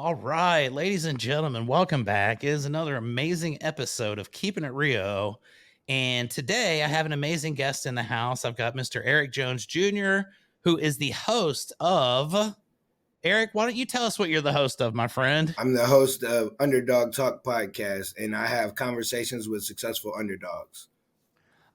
All right, ladies and gentlemen, welcome back. It is another amazing episode of Keeping It Rio. And today I have an amazing guest in the house. I've got Mr. Eric Jones Jr., who is the host of. Eric, why don't you tell us what you're the host of, my friend? I'm the host of Underdog Talk podcast, and I have conversations with successful underdogs.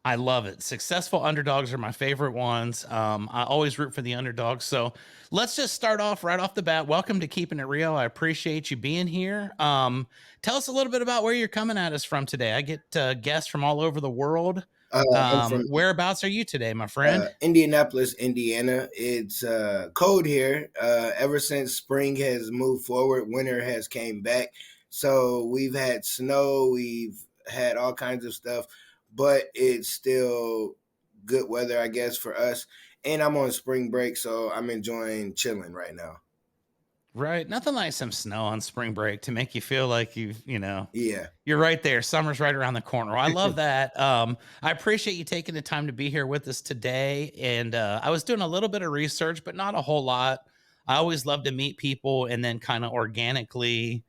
I love it. Successful underdogs are my favorite ones. I always root for the underdogs. So let's just start off right off the bat. Welcome to Keeping It Real. I appreciate you being here. Tell us a little bit about where you're coming at us from today. I get guests from all over the world. I'm from Whereabouts are you today, my friend? Indianapolis, Indiana. It's cold here. Ever since spring has moved forward, winter has came back. So we've had snow, we've had all kinds of stuff, but it's still good weather, I guess, for us. And I'm on spring break, so I'm enjoying chilling right now. Right. Nothing like some snow on spring break to make you feel like Yeah. you're right there. Summer's right around the corner. Well, I love that. I appreciate you taking the time to be here with us today. And I was doing a little bit of research, but not a whole lot. I always love to meet people and then kind of organically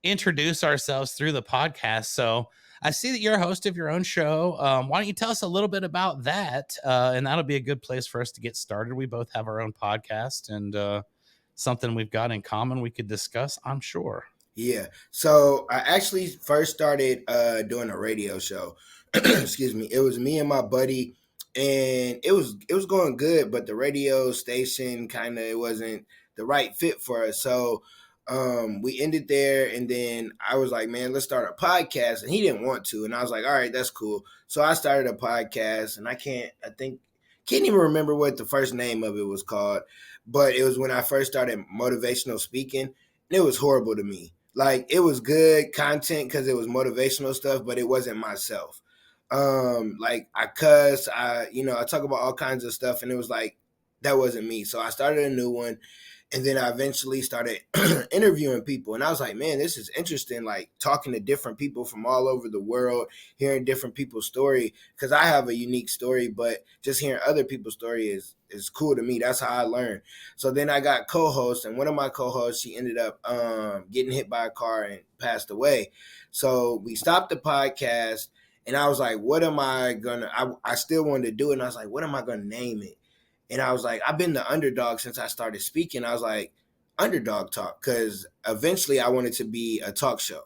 introduce ourselves through the podcast. So I see that you're a host of your own show. Why don't you tell us a little bit about that? And that'll be a good place for us to get started. We both have our own podcast and something we've got in common we could discuss, I'm sure. Yeah. So I actually first started doing a radio show. Excuse me. It was me and my buddy, and it was going good, but the radio station kind of it wasn't the right fit for us. So we ended there, and then I was like, man, let's start a podcast. And he didn't want to. And I was like, all right, that's cool. So I started a podcast, and can't even remember what the first name of it was called, but it was when I first started motivational speaking, and it was horrible to me. Like, it was good content because it was motivational stuff, but it wasn't myself. Like, I cuss, I talk about all kinds of stuff, and it was like that wasn't me. So I started a new one, and then I eventually started interviewing people, and I was like, man, this is interesting, like talking to different people from all over the world, hearing different people's story, because I have a unique story, but just hearing other people's story is cool to me. That's how I learn. So then I got co-hosts, and one of my co-hosts, she ended up getting hit by a car and passed away. So we stopped the podcast, and I was like, what am I gonna I still wanted to do it, and I was like, what am I gonna name it? And I was like, I've been the underdog since I started speaking. I was like, underdog talk, because eventually I wanted to be a talk show.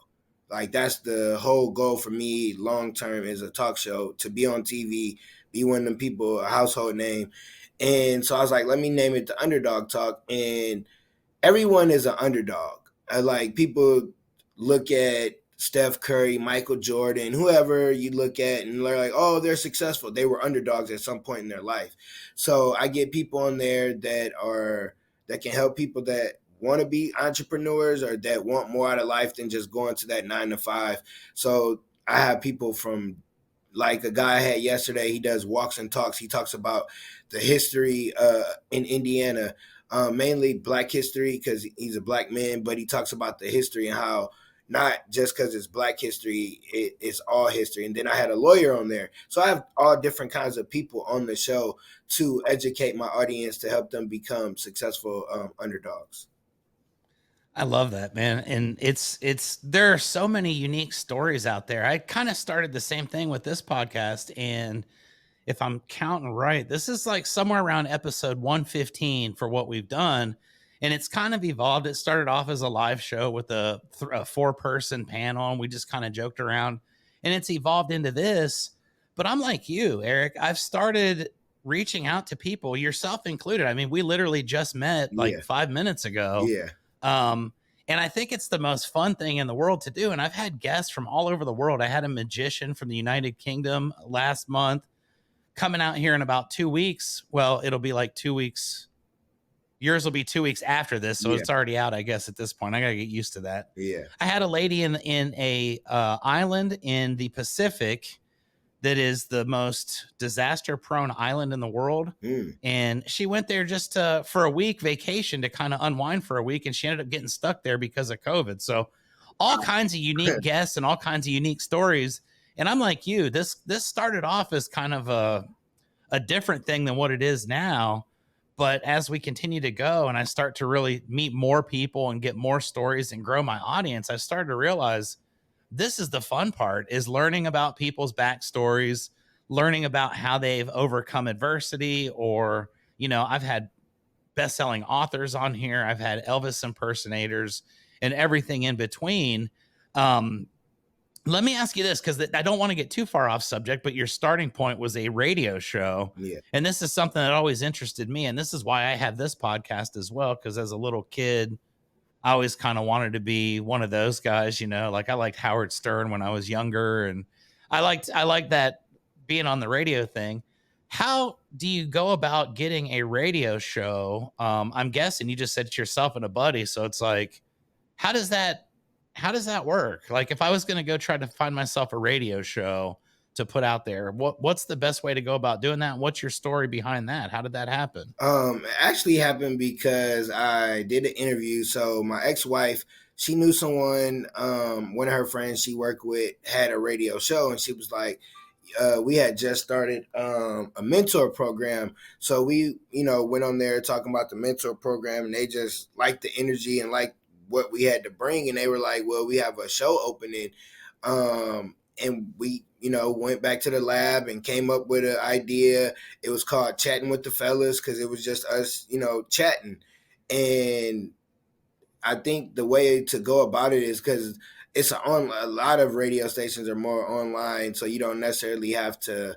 Like, that's the whole goal for me long term, is a talk show, to be on TV, be one of them people, a household name. And so I was like, let me name it the Underdog Talk. And everyone is an underdog. Like, people look at Steph Curry, Michael Jordan, whoever you look at, and they're like, oh, they're successful. They were underdogs at some point in their life. So I get people on there that can help people that want to be entrepreneurs or that want more out of life than just going to that 9 to 5. So I have people from, like, a guy I had yesterday. He does walks and talks. He talks about the history in Indiana, mainly Black history, because he's a Black man, but he talks about the history and how not just because it's Black history, it's all history. And then I had a lawyer on there. So I have all different kinds of people on the show to educate my audience, to help them become successful underdogs. I love that, man. And there are so many unique stories out there. I kind of started the same thing with this podcast. And if I'm counting right, this is like somewhere around episode 115 for what we've done. And it's kind of evolved. It started off as a live show with a 4-person panel, and we just kind of joked around. And it's evolved into this. But I'm like you, Eric. I've started reaching out to people, yourself included. I mean, we literally just met like Yeah. 5 minutes ago. Yeah. And I think it's the most fun thing in the world to do. And I've had guests from all over the world. I had a magician from the United Kingdom last month coming out here in about 2 weeks. Well, it'll be like 2 weeks. Yours will be 2 weeks after this, so Yeah. it's already out, I guess, at this point. I gotta get used to that. Yeah. I had a lady in a island in the Pacific that is the most disaster-prone island in the world, Mm. and she went there just for a week vacation to kind of unwind for a week, and she ended up getting stuck there because of COVID. So, all kinds of unique guests and all kinds of unique stories. And I'm like you, this started off as kind of a different thing than what it is now. But as we continue to go and I start to really meet more people and get more stories and grow my audience, I started to realize this is the fun part, is learning about people's backstories, learning about how they've overcome adversity, or, I've had best-selling authors on here. I've had Elvis impersonators and everything in between. Um, Let me ask you this, because I don't want to get too far off subject, but your starting point was a radio show. Yeah. And this is something that always interested me. And this is why I have this podcast as well. Because as a little kid, I always kind of wanted to be one of those guys, like I liked Howard Stern when I was younger. And I liked that being on the radio thing. How do you go about getting a radio show? I'm guessing you just said it yourself and a buddy. So it's like, how does that how does that work? Like if I was going to go try to find myself a radio show to put out there, what's the best way to go about doing that? What's your story behind that? How did that happen? It actually happened because I did an interview. So my ex-wife, she knew someone, one of her friends she worked with had a radio show, and she was like, we had just started a mentor program. So we, went on there talking about the mentor program, and they just liked the energy and liked what we had to bring. And they were like, well, we have a show opening. And we, went back to the lab and came up with an idea. It was called Chatting with the Fellas because it was just us, chatting. And I think the way to go about it is because a lot of radio stations are more online, so you don't necessarily have to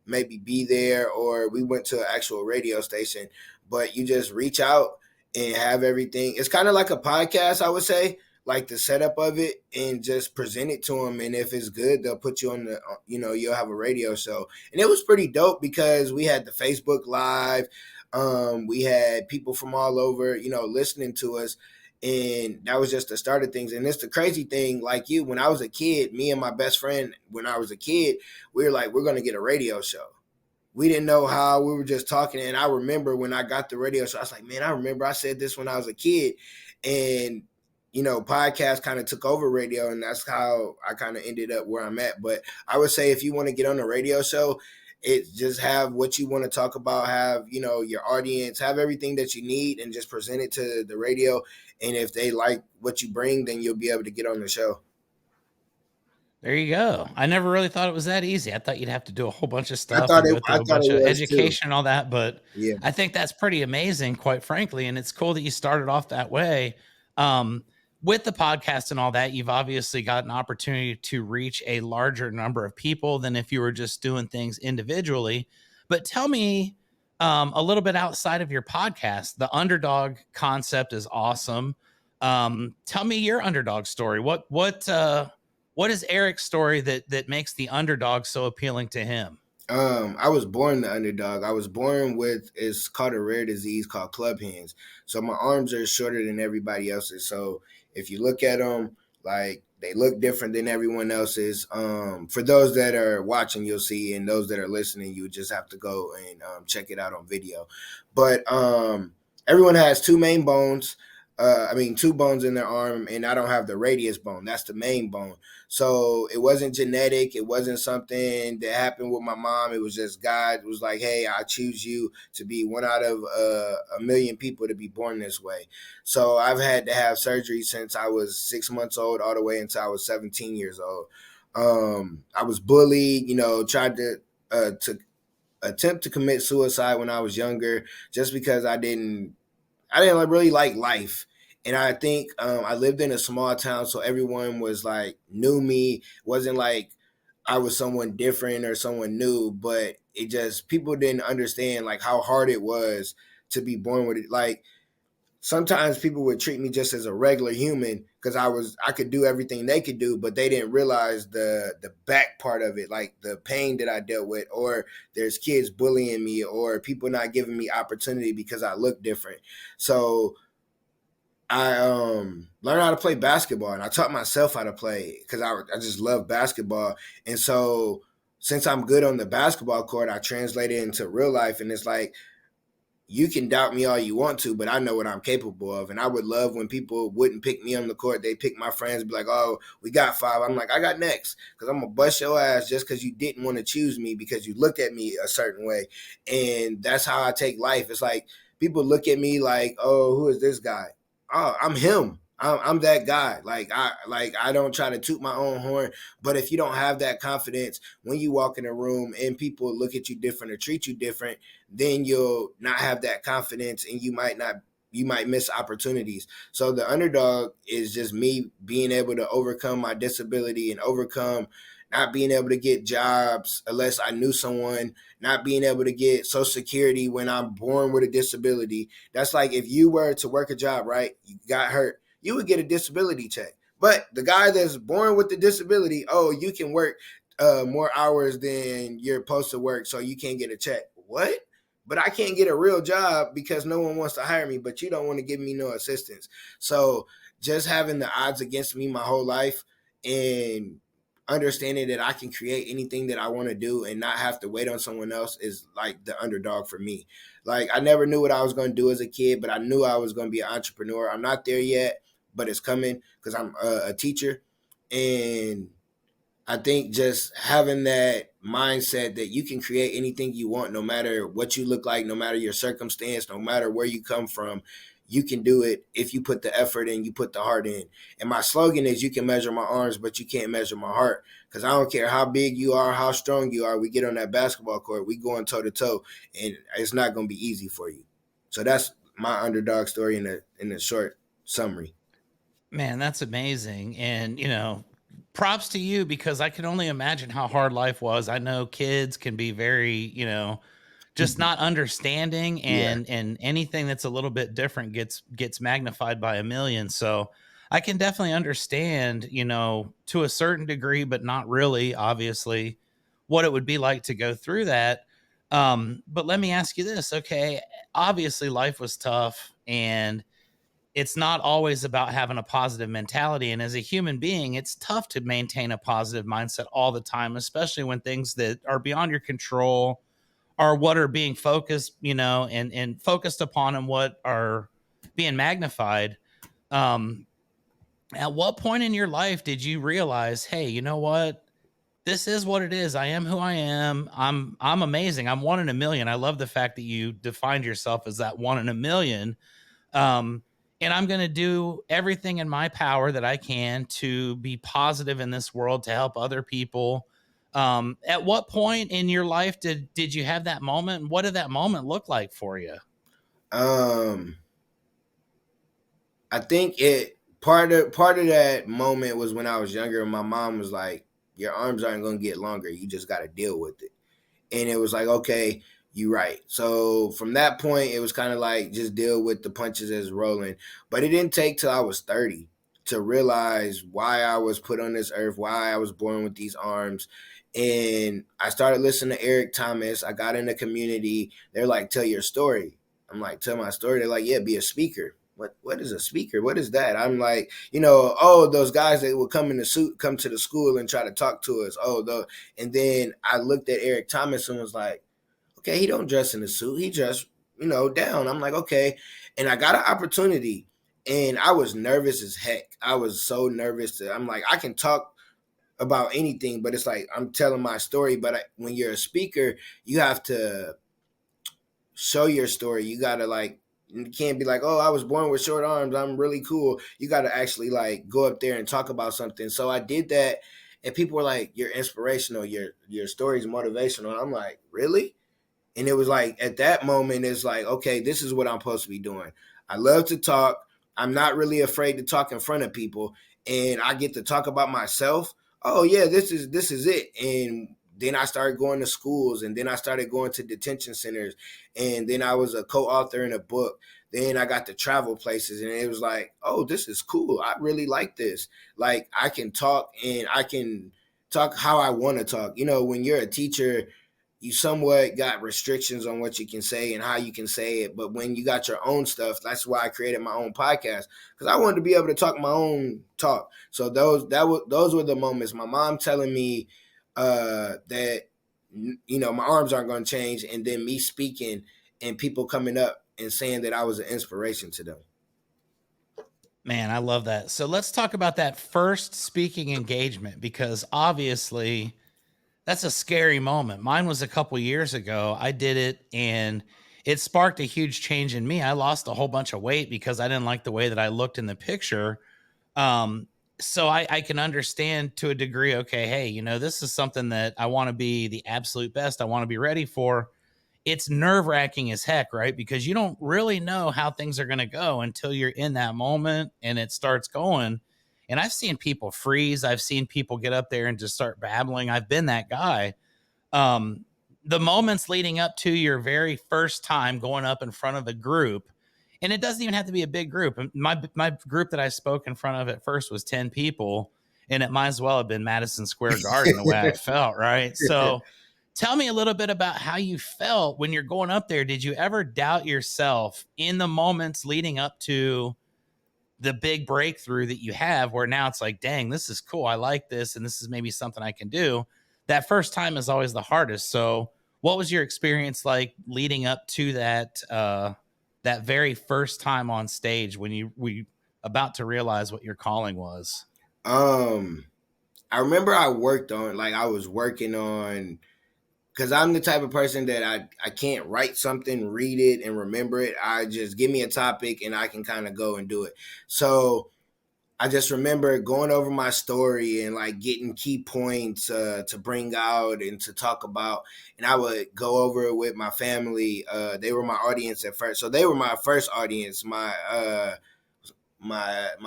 maybe be there, or we went to an actual radio station, but you just reach out and have everything. It's kind of like a podcast, I would say, like the setup of it, and just present it to them. And if it's good, they'll put you on the, you'll have a radio show. And it was pretty dope because we had the Facebook Live. We had people from all over, listening to us. And that was just the start of things. And it's the crazy thing, like you, when I was a kid, me and my best friend, when I was a kid, we were like, we're going to get a radio show. We didn't know how. We were just talking. And I remember when I got the radio show, I was like, man, I remember I said this when I was a kid. And, podcast kind of took over radio. And that's how I kind of ended up where I'm at. But I would say if you want to get on a radio show, it just have what you want to talk about, have, your audience, have everything that you need, and just present it to the radio. And if they like what you bring, then you'll be able to get on the show. There you go. I never really thought it was that easy. I thought you'd have to do a whole bunch of I stuff thought and it go I through a thought bunch it of was too. education and all that, but Yeah. I think that's pretty amazing, quite frankly. And it's cool that you started off that way. With the podcast and all that, you've obviously got an opportunity to reach a larger number of people than if you were just doing things individually. But tell me a little bit outside of your podcast. The underdog concept is awesome. Tell me your underdog story. What is Eric's story that makes the underdog so appealing to him? I was born the underdog. I was born with, it's called a rare disease called club hands. So my arms are shorter than everybody else's. So if you look at them, like they look different than everyone else's. For those that are watching, you'll see, and those that are listening, you just have to go and check it out on video. But everyone has two main bones. Two bones in their arm, and I don't have the radius bone. That's the main bone. So it wasn't genetic. It wasn't something that happened with my mom. It was just God was like, hey, I choose you to be one out of a million people to be born this way. So I've had to have surgery since I was 6 months old, all the way until I was 17 years old. I was bullied, tried to attempt to commit suicide when I was younger, just because I didn't really like life. And I think I lived in a small town, so everyone was like knew me. It wasn't like I was someone different or someone new, but it just people didn't understand like how hard it was to be born with it. Like sometimes people would treat me just as a regular human because I could do everything they could do, but they didn't realize the back part of it, like the pain that I dealt with, or there's kids bullying me, or people not giving me opportunity because I look different. So I learned how to play basketball, and I taught myself how to play because I just love basketball. And so since I'm good on the basketball court, I translate it into real life, and it's like you can doubt me all you want to, but I know what I'm capable of. And I would love when people wouldn't pick me on the court. They pick my friends, be like, oh, we got five. I'm like, I got next. Because I'm going to bust your ass just because you didn't want to choose me because you looked at me a certain way. And that's how I take life. It's like people look at me like, oh, who is this guy? Oh, I'm him. I'm that guy. I don't try to toot my own horn, but if you don't have that confidence when you walk in a room and people look at you different or treat you different, then you'll not have that confidence and you might miss opportunities. So the underdog is just me being able to overcome my disability and overcome not being able to get jobs unless I knew someone, not being able to get Social Security when I'm born with a disability. That's like if you were to work a job, right? You got hurt, you would get a disability check. But the guy that's born with the disability, oh, you can work more hours than you're supposed to work, so you can't get a check. What? But I can't get a real job because no one wants to hire me, but you don't want to give me no assistance. So just having the odds against me my whole life and understanding that I can create anything that I want to do and not have to wait on someone else is like the underdog for me. Like I never knew what I was going to do as a kid, but I knew I was going to be an entrepreneur. I'm not there yet, but it's coming because I'm a teacher. And I think just having that mindset that you can create anything you want, no matter what you look like, no matter your circumstance, no matter where you come from, you can do it if you put the effort in, you put the heart in. And my slogan is you can measure my arms, but you can't measure my heart. Because I don't care how big you are, how strong you are, we get on that basketball court, we going toe to toe, and it's not going to be easy for you. So that's my underdog story in a short summary. Man, that's amazing. And, props to you because I can only imagine how hard life was. I know kids can be very, just not understanding, Yeah. and anything that's a little bit different gets magnified by a million. So I can definitely understand, to a certain degree, but not really, obviously, what it would be like to go through that. But let me ask you this. Okay, obviously life was tough, and it's not always about having a positive mentality. And as a human being, it's tough to maintain a positive mindset all the time, especially when things that are beyond your control are what are being focused, and focused upon, and what are being magnified. Um, at what point in your life did you realize, hey, you know what? This is what it is. I am who I am. I'm amazing. I'm one in a million. I love the fact that you defined yourself as that one in a million. Um, and I'm going to do everything in my power that I can to be positive in this world to help other people. At what point in your life did you have that moment? And what did that moment look like for you? Um, I think it part of that moment was when I was younger. My mom was like, "Your arms aren't going to get longer. You just got to deal with it." And it was like, okay, you right. So from that point, it was kind of like just deal with the punches as rolling. But it didn't take till I was 30 to realize why I was put on this earth, why I was born with these arms. And I started listening to Eric Thomas. I got in the community. They're like, tell your story. I'm like, tell my story. They're like, yeah, be a speaker. What is a speaker? What is that? I'm like, oh, those guys that would come in the suit, come to the school and try to talk to us. Oh, and then I looked at Eric Thomas and was like, okay, he don't dress in a suit. He dressed, down. I'm like, okay. And I got an opportunity and I was nervous as heck. I was so nervous I'm like, I can talk about anything, but it's like I'm telling my story. But when you're a speaker, you have to show your story. You got to like, you can't be like, oh, I was born with short arms, I'm really cool. You got to actually like go up there and talk about something. So I did that, and people were like, you're inspirational, your story's motivational. And I'm like, really? And it was like at that moment, it's like, okay, this is what I'm supposed to be doing. I love to talk. I'm not really afraid to talk in front of people, and I get to talk about myself. Oh yeah, this is it. And then I started going to schools, and then I started going to detention centers, and then I was a co-author in a book. Then I got to travel places, and it was like, oh, this is cool. I really like this. Like I can talk, and I can talk how I want to talk. When you're a teacher, you somewhat got restrictions on what you can say and how you can say it. But when you got your own stuff, that's why I created my own podcast, because I wanted to be able to talk my own talk. So those were the moments. My mom telling me that my arms aren't going to change, and then me speaking and people coming up and saying that I was an inspiration to them. Man, I love that. So let's talk about that first speaking engagement, because obviously that's a scary moment. Mine was a couple years ago. I did it, and it sparked a huge change in me. I lost a whole bunch of weight because I didn't like the way that I looked in the picture. Um, so I can understand to a degree, okay, hey, this is something that I want to be the absolute best. I want to be ready for. It's nerve wracking as heck, right? Because you don't really know how things are going to go until you're in that moment and it starts going. And I've seen people freeze. I've seen people get up there and just start babbling. I've been that guy. um, the moments leading up to your very first time going up in front of a group, and it doesn't even have to be a big group. My group that I spoke in front of at first was 10 people, and it might as well have been Madison Square Garden the way I felt, right? So tell me a little bit about how you felt when you're going up there. Did you ever doubt yourself in the moments leading up to the big breakthrough that you have, where now it's like, dang, this is cool. I like this. And this is maybe something I can do. That first time is always the hardest. So what was your experience like leading up to that very first time on stage when we about to realize what your calling was? Um, I remember I was working on, because I'm the type of person that I can't write something, read it, and remember it. I just give me a topic and I can kind of go and do it. So I just remember going over my story and like getting key points to bring out and to talk about. And I would go over it with my family. They were my audience at first. So they were my first audience. My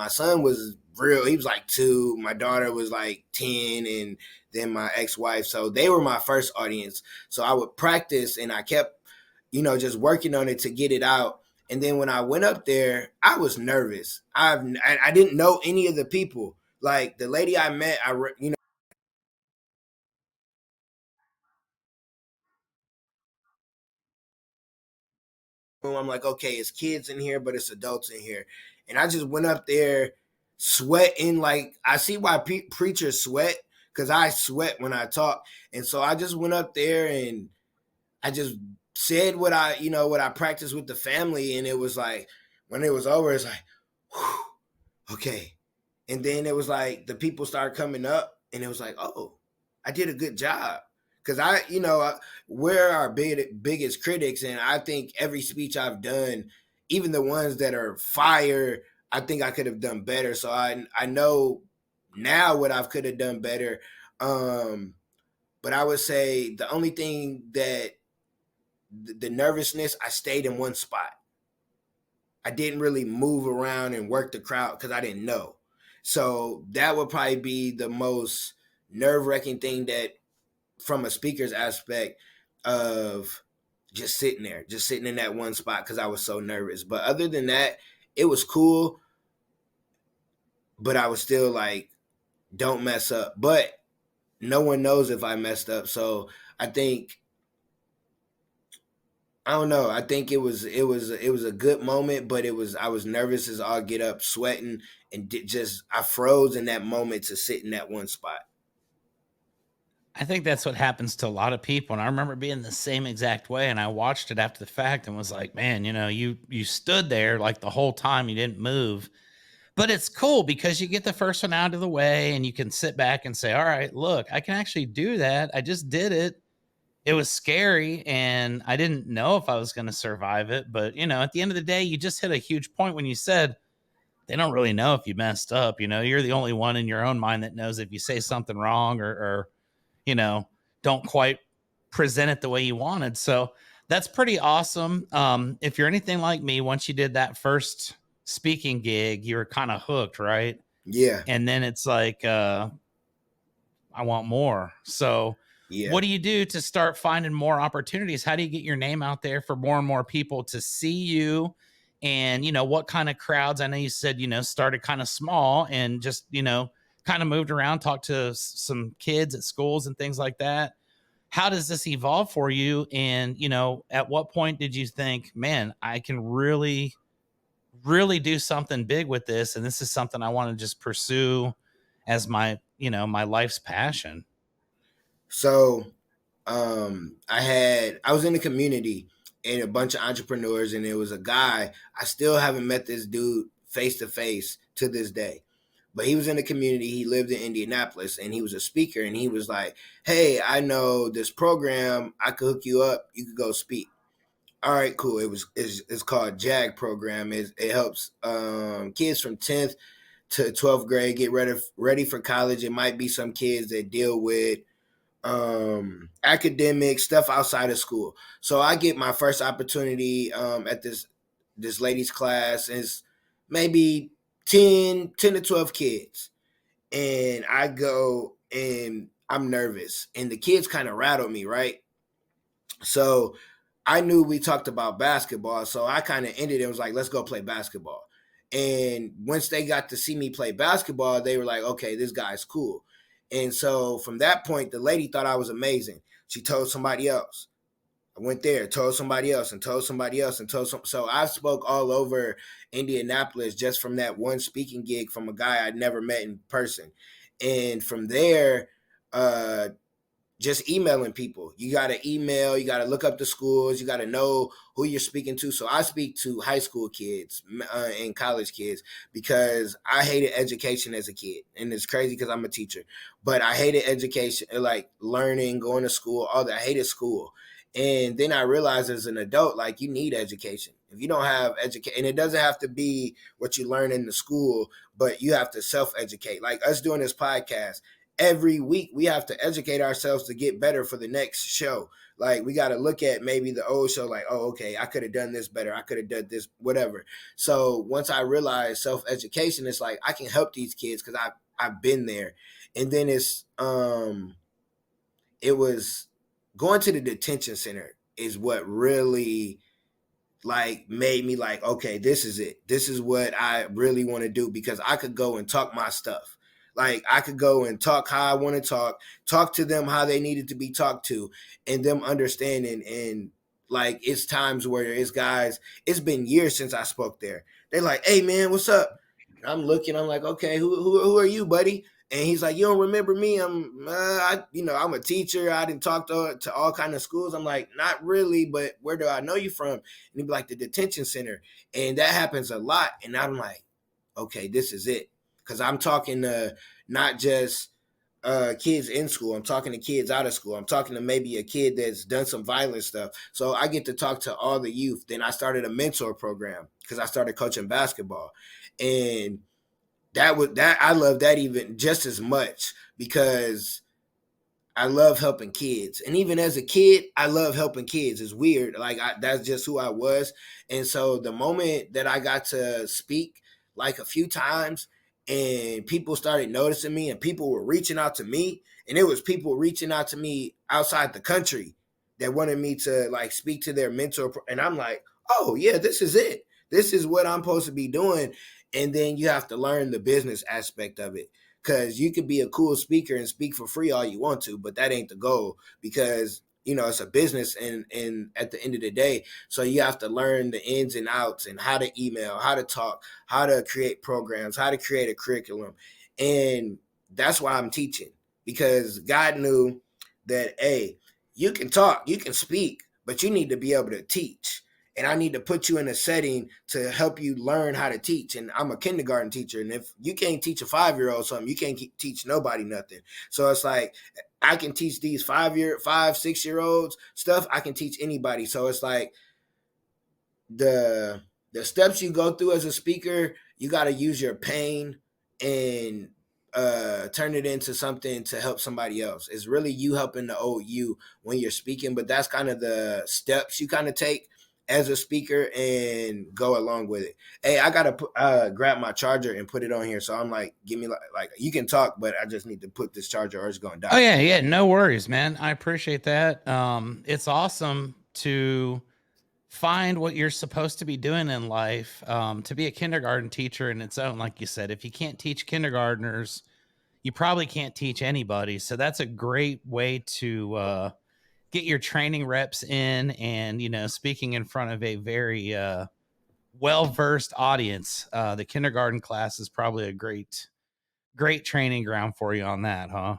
son was real. He was like 2. My daughter was like 10, and then my ex-wife. So they were my first audience. So I would practice, and I kept, just working on it to get it out. And then when I went up there, I was nervous. I didn't know any of the people. Like the lady I met, I'm like, okay, it's kids in here, but it's adults in here. And I just went up there sweating. Like, I see why preachers sweat, because I sweat when I talk. And so I just went up there and I just said what I practiced with the family. And it was like, when it was over, it's like, whew, okay. And then it was like the people started coming up, and it was like, oh, I did a good job. Because we're our biggest critics, and I think every speech I've done, even the ones that are fire, I think I could have done better. So I know now what I could have done better. Um, but I would say the only thing that the nervousness, I stayed in one spot. I didn't really move around and work the crowd because I didn't know. So that would probably be the most nerve wracking thing, that from a speaker's aspect, of just sitting in that one spot because I was so nervous. But other than that, it was cool. But I was still like, don't mess up. But no one knows if I messed up. So I think, I don't know. I think it was a good moment, but I was nervous as all get up, sweating, and just I froze in that moment to sit in that one spot. I think that's what happens to a lot of people. And I remember being the same exact way. And I watched it after the fact and was like, man, you stood there like the whole time, you didn't move. But it's cool because you get the first one out of the way and you can sit back and say, all right, look, I can actually do that. I just did it. It was scary and I didn't know if I was going to survive it. But, at the end of the day, you just hit a huge point when you said they don't really know if you messed up. You're the only one in your own mind that knows if you say something wrong or you know, don't quite present it the way you wanted. So that's pretty awesome. If you're anything like me, once you did that first speaking gig, you were kind of hooked, right? Yeah, And then it's like, I want more. So, yeah. what do you do to start finding more opportunities? How do you get your name out there for more and more people to see you? And, what kind of crowds? I know you said, started kind of small and just, kind of moved around, talked to some kids at schools and things like that. How does this evolve for you? And, at what point did you think, man, I can really, really do something big with this? And this is something I want to just pursue as my life's passion. So I was in the community and a bunch of entrepreneurs, and it was a guy. I still haven't met this dude face to face to this day. But he was in the community. He lived in Indianapolis, and he was a speaker, and he was like, hey, I know this program. I could hook you up. You could go speak. All right, cool. It's called JAG program. It helps kids from 10th to 12th grade get ready for college. It might be some kids that deal with academic stuff outside of school. So I get my first opportunity at this ladies class. Is maybe 10 to 12 kids, and I go and I'm nervous, and the kids kind of rattled me, right? So I knew we talked about basketball, so I kind of ended it. Was like, let's go play basketball. And once they got to see me play basketball, they were like, okay, this guy's cool. And so from that point, the lady thought I was amazing. She told somebody else. I went there, told somebody else, and told somebody else, and told some. So I spoke all over Indianapolis just from that one speaking gig from a guy I'd never met in person. And from there, just emailing people. You got to email, you got to look up the schools, you got to know who you're speaking to. So I speak to high school kids and college kids because I hated education as a kid. And it's crazy because I'm a teacher, but I hated education, like learning, going to school, all that. I hated school. And then I realized as an adult, like you need education. If you don't have education, and it doesn't have to be what you learn in the school, but you have to self educate. Like us doing this podcast, every week we have to educate ourselves to get better for the next show. Like we got to look at maybe the old show, like, oh, okay, I could have done this better. I could have done this, whatever. So once I realized self education, it's like I can help these kids because I've been there. And then it was going to the detention center is what really like made me like, okay, this is it. This is what I really want to do because I could go and talk my stuff. Like I could go and talk how I want to talk to them how they needed to be talked to, and them understanding. And like it's times where it's guys, it's been years since I spoke there. They're like, hey man, what's up? And I'm looking, I'm like, okay, who are you, buddy? And he's like, you don't remember me? I'm a teacher. I didn't talk to all kind of schools. I'm like, not really, but where do I know you from? And he'd be like, the detention center. And that happens a lot. And I'm like, okay, this is it. Because I'm talking to not just kids in school. I'm talking to kids out of school. I'm talking to maybe a kid that's done some violent stuff. So I get to talk to all the youth. Then I started a mentor program because I started coaching basketball. And that I love that even just as much because I love helping kids. And even as a kid, I love helping kids. It's weird. That's just who I was. And so the moment that I got to speak like a few times and people started noticing me and people were reaching out to me, and it was people reaching out to me outside the country that wanted me to like speak to their mentor. And I'm like, oh yeah, this is it. This is what I'm supposed to be doing. And then you have to learn the business aspect of it because you could be a cool speaker and speak for free all you want to, but that ain't the goal because it's a business and at the end of the day, so you have to learn the ins and outs and how to email, how to talk, how to create programs, how to create a curriculum. And that's why I'm teaching because God knew that, hey, you can talk, you can speak, but you need to be able to teach, and I need to put you in a setting to help you learn how to teach. And I'm a kindergarten teacher, and if you can't teach a 5-year-old something, you can't teach nobody nothing. So it's like I can teach these 6-year-olds stuff. I can teach anybody. So it's like the steps you go through as a speaker, you got to use your pain and turn it into something to help somebody else. It's really you helping the old you when you're speaking, but that's kind of the steps you kind of take as a speaker and go along with it. Hey, I gotta grab my charger and put it on here. So I'm like, give me like you can talk, but I just need to put this charger or it's gonna Oh die. yeah, yeah, no worries, man. I appreciate that. It's awesome to find what you're supposed to be doing in life. To be a kindergarten teacher in its own, like you said, if you can't teach kindergartners, you probably can't teach anybody. So that's a great way to get your training reps in, and speaking in front of a very well versed audience. The kindergarten class is probably a great training ground for you on that, huh?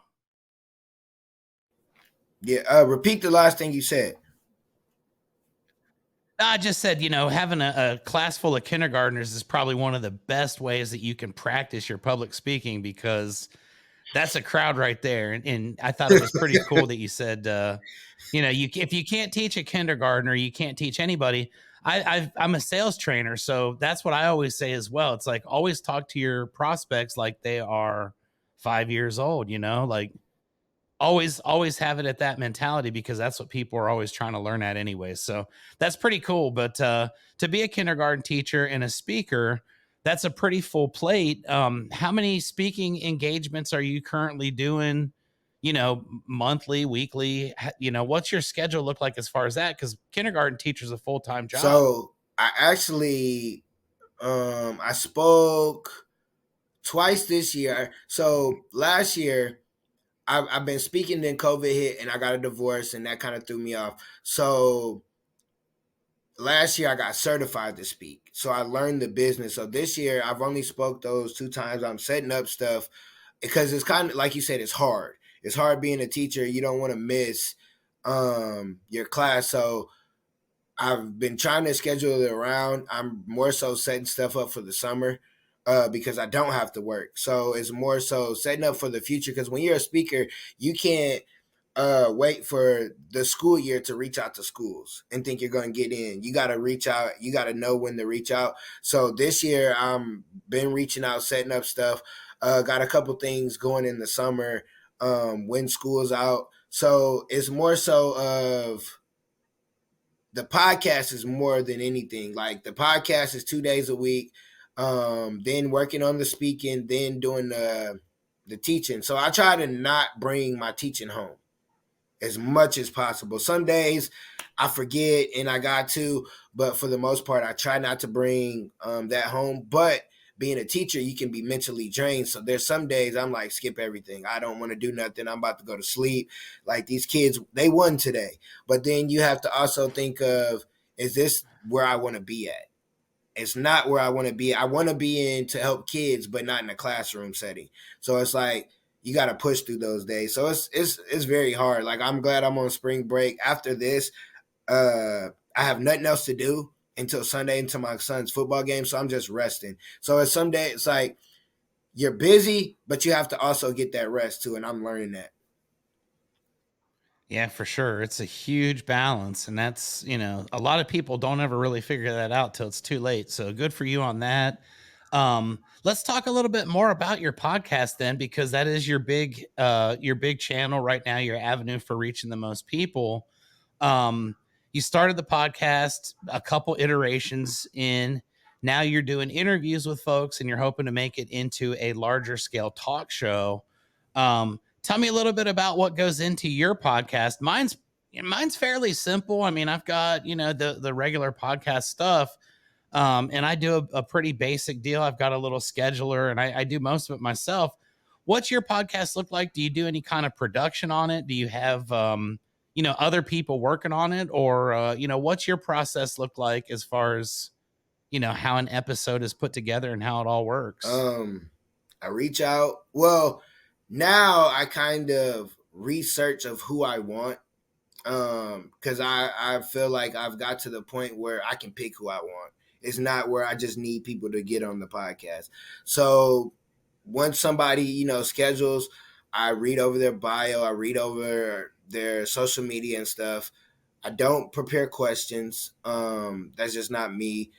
Yeah. Repeat the last thing you said. I just said, having a class full of kindergartners is probably one of the best ways that you can practice your public speaking because That's a crowd right there, and I thought it was pretty cool that you said, you if you can't teach a kindergartner, you can't teach anybody. I'm a sales trainer, so that's what I always say as well. It's like always talk to your prospects like they are 5 years old. Like always have it at that mentality because that's what people are always trying to learn at anyway. So that's pretty cool. But to be a kindergarten teacher and a speaker, that's a pretty full plate. How many speaking engagements are you currently doing? Monthly, weekly. What's your schedule look like as far as that? Because kindergarten teacher is a full-time job. So I actually I spoke twice this year. So last year I've been speaking, then COVID hit and I got a divorce and that kind of threw me off. So last year I got certified to speak. So I learned the business. So this year I've only spoke those 2 times. I'm setting up stuff because it's kind of like you said, it's hard. It's hard being a teacher. You don't want to miss your class. So I've been trying to schedule it around. I'm more so setting stuff up for the summer because I don't have to work. So it's more so setting up for the future because when you're a speaker, you can't wait for the school year to reach out to schools and think you're going to get in. You got to reach out. You got to know when to reach out. So this year, I'm been reaching out, setting up stuff. Got a couple things going in the summer when school's out. So it's more so of the podcast is more than anything. Like the podcast is 2 days a week, then working on the speaking, then doing the teaching. So I try to not bring my teaching home as much as possible. Some days I forget and I got to, but for the most part, I try not to bring that home. But being a teacher, you can be mentally drained. So there's some days I'm like, skip everything. I don't want to do nothing. I'm about to go to sleep. Like these kids, they won today. But then you have to also think of, is this where I want to be at? It's not where I want to be. I want to be in to help kids, but not in a classroom setting. So it's like you got to push through those days. So it's very hard. Like I'm glad I'm on spring break. After this, I have nothing else to do until Sunday, until my son's football game. So I'm just resting. So it's some day it's like you're busy, but you have to also get that rest too. And I'm learning that. Yeah, for sure. It's a huge balance. And that's, a lot of people don't ever really figure that out till it's too late. So good for you on that. Let's talk a little bit more about your podcast then, because that is your big channel right now, your avenue for reaching the most people. Um, you started the podcast a couple iterations in. Now you're doing interviews with folks and you're hoping to make it into a larger scale talk show. Tell me a little bit about what goes into your podcast. Mine's fairly simple. I mean, I've got, the regular podcast stuff. And I do a pretty basic deal. I've got a little scheduler and I do most of it myself. What's your podcast look like? Do you do any kind of production on it? Do you have, other people working on it? Or, what's your process look like as far as, how an episode is put together and how it all works? Um, I reach out. Well, now I kind of research of who I want because I feel like I've got to the point where I can pick who I want. It's not where I just need people to get on the podcast. So once somebody schedules, I read over their bio, I read over their social media and stuff. I don't prepare questions. That's just not me.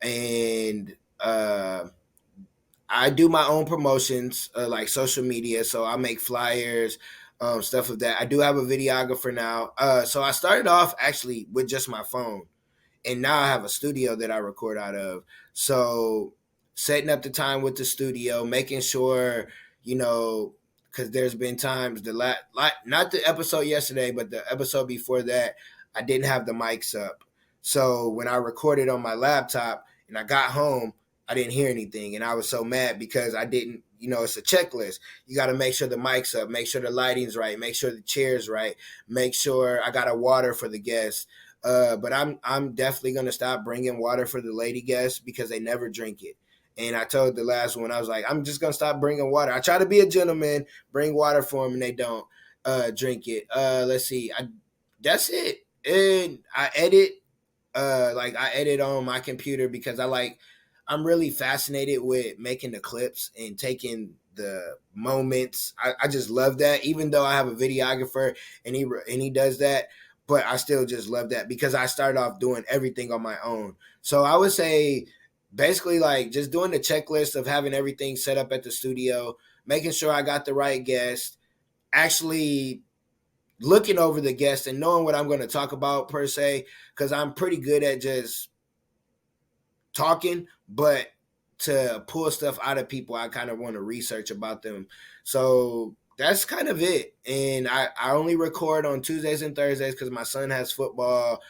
And I do my own promotions, like social media. So I make flyers, stuff of that. I do have a videographer now. So I started off actually with just my phone, and now I have a studio that I record out of. So setting up the time with the studio, making sure because there's been times not the episode yesterday, but the episode before that, I didn't have the mics up. So when I recorded on my laptop and I got home, I didn't hear anything, and I was so mad because I didn't. It's a checklist. You got to make sure the mic's up, make sure the lighting's right, make sure the chair's right, make sure I got a water for the guests. But I'm definitely gonna stop bringing water for the lady guests because they never drink it. And I told the last one, I was like, I'm just gonna stop bringing water. I try to be a gentleman, bring water for them, and they don't drink it. Let's see, that's it. And I edit, like I edit on my computer because I'm really fascinated with making the clips and taking the moments. I just love that, even though I have a videographer and he does that. But I still just love that because I started off doing everything on my own. So I would say basically like just doing the checklist of having everything set up at the studio, making sure I got the right guest, actually looking over the guest and knowing what I'm going to talk about per se, because I'm pretty good at just talking, but to pull stuff out of people, I kind of want to research about them. So that's kind of it. And I only record on Tuesdays and Thursdays because my son has football.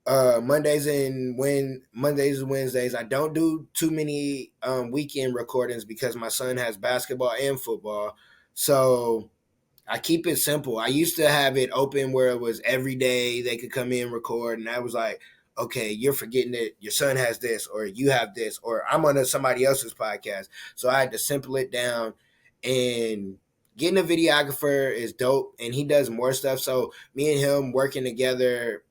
Mondays and Wednesdays. I don't do too many weekend recordings because my son has basketball and football. So I keep it simple. I used to have it open where it was every day they could come in and record, and I was like, okay, you're forgetting that your son has this, or you have this, or I'm on somebody else's podcast. So I had to simple it down, and getting a videographer is dope, and he does more stuff. So me and him working together